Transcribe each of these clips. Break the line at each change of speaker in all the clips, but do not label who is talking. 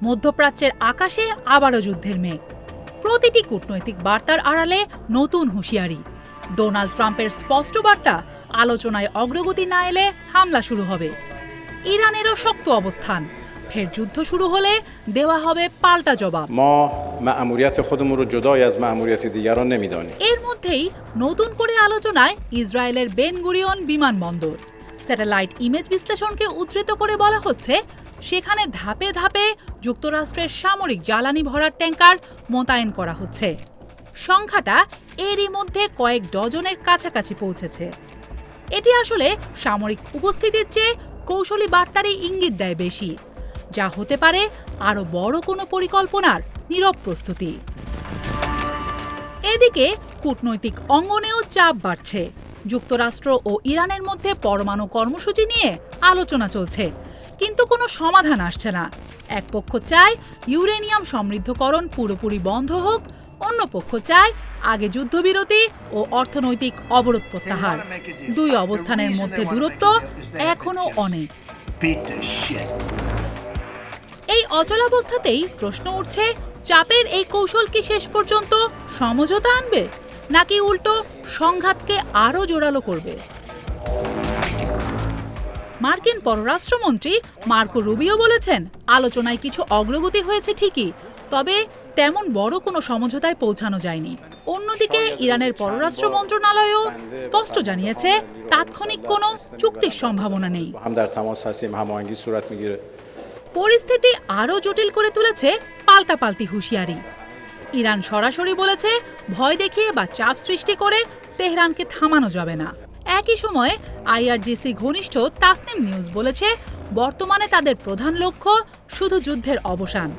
মধ্যপ্রাচ্যের আকাশে আবারও যুদ্ধের মেঘ। প্রতিটি কূটনৈতিক বার্তার আড়ালে নতুন হুঁশিয়ারি। ডোনাল্ড ট্রাম্পের স্পষ্ট বার্তা, আলোচনায় অগ্রগতি না এলে হামলা শুরু হবে। ইরানেরও শক্ত অবস্থান, ফের যুদ্ধ শুরু হলে দেওয়া হবে পাল্টা জবাব। এর মধ্যেই নতুন করে আলোচনায় ইসরায়েলের বেন গুরিয়ন বিমানবন্দর। স্যাটেলাইট ইমেজ বিশ্লেষণকে উদ্ধৃত করে বলা হচ্ছে, সেখানে ধাপে ধাপে যুক্তরাষ্ট্রের সামরিক জ্বালানি ভরার ট্যাঙ্কার মোতায়েন করা হচ্ছে। সংখ্যাটা এরই মধ্যে কয়েক ডজনের কাছাকাছি পৌঁছেছে। এটি আসলে সামরিক উপস্থিতির চেয়ে কৌশলী বার্তারই ইঙ্গিত দেয় বেশি, যা হতে পারে আরও বড় কোনো পরিকল্পনার নীরব প্রস্তুতি। এদিকে কূটনৈতিক অঙ্গনেও চাপ বাড়ছে। যুক্তরাষ্ট্র ও ইরানের মধ্যে পরমাণু কর্মসূচি নিয়ে আলোচনা চলছে, কিন্তু কোনো সমাধান আসছে না। এক পক্ষ চায় ইউরেনিয়াম সমৃদ্ধকরণ পুরোপুরি বন্ধ হোক, অন্য পক্ষ চায় আগে যুদ্ধবিরতি ও অর্থনৈতিক অবরোধ প্রত্যাহার। দুই অবস্থানের মধ্যে দূরত্ব এখনো অনেক। এই অচলাবস্থাতেই প্রশ্ন উঠছে, চাপের এই কৌশল কি শেষ পর্যন্ত সমঝোতা আনবে, নাকি উল্টো সংঘাতকে আরও জোরালো করবে? মার্কিন পররাষ্ট্রমন্ত্রী মার্কো রুবিও বলেছেন, আলোচনায় কিছু অগ্রগতি হয়েছে ঠিকই, তবে তেমন বড় কোনো সমঝোতায় পৌঁছানো যায়নি। অন্যদিকে ইরানের পররাষ্ট্র মন্ত্রণালয়ও স্পষ্ট জানিয়েছে, তাৎক্ষণিক কোনো চুক্তির সম্ভাবনা নেই। পরিস্থিতি আরও জটিল করে তুলেছে পাল্টাপাল্টি হুঁশিয়ারি। ইরান সরাসরি বলেছে, ভয় দেখিয়ে বা চাপ সৃষ্টি করে তেহরানকে থামানো যাবে না। একই সময়ে আইআরজিসি ঘনিষ্ঠ তাসনিম নিউজ বলেছে, বর্তমানে তাদের প্রধান লক্ষ্য শুধু যুদ্ধের অবসান।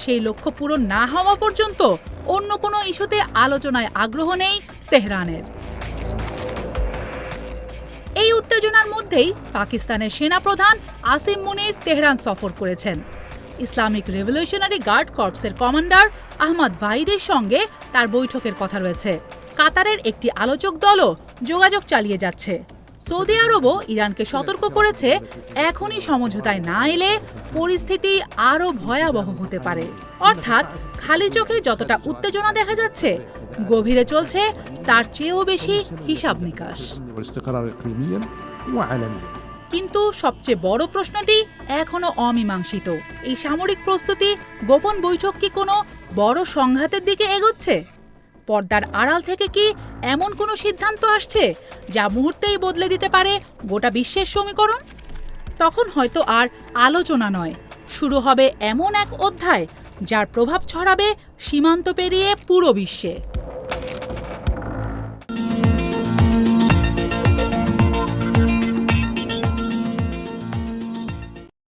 সেই লক্ষ্য পূরণ না হওয়া পর্যন্ত অন্য কোনো ইস্যুতে আলোচনায় আগ্রহ নেই তেহরানের। এই উত্তেজনার মধ্যেই পাকিস্তানের সেনাপ্রধান আসিম মুনির তেহরান সফর করেছেন। ইসলামিক রেভলিউশনারি গার্ড কর্পসের কমান্ডার আহমদ ভাহিদের সঙ্গে তার বৈঠকের কথা রয়েছে। কাতারের একটি আলোচক দলও যোগাযোগ চালিয়ে যাচ্ছে। সৌদি আরবও ইরানকে সতর্ক করেছে, এখনই সমঝোতায় না এলে পরিস্থিতি আরও ভয়াবহ হতে পারে। অর্থাৎ খালি চোখে যতটা উত্তেজনা দেখা যাচ্ছে, গভীরে চলছে তার চেয়েও বেশি হিসাব নিকাশ। কিন্তু সবচেয়ে বড় প্রশ্নটি এখনো অমীমাংসিত, এই সামরিক প্রস্তুতি গোপন বৈঠক কি কোনো বড় সংঘাতের দিকে এগোচ্ছে? পর্দার আড়াল থেকে কি এমন কোনো সিদ্ধান্ত আসছে যা মুহূর্তেই বদলে দিতে পারে গোটা বিশ্বের সমীকরণ? তখন হয়তো আর আলোচনা নয়, শুরু হবে এমন এক অধ্যায় যার প্রভাব ছড়াবে সীমান্ত পেরিয়ে পুরো বিশ্বে।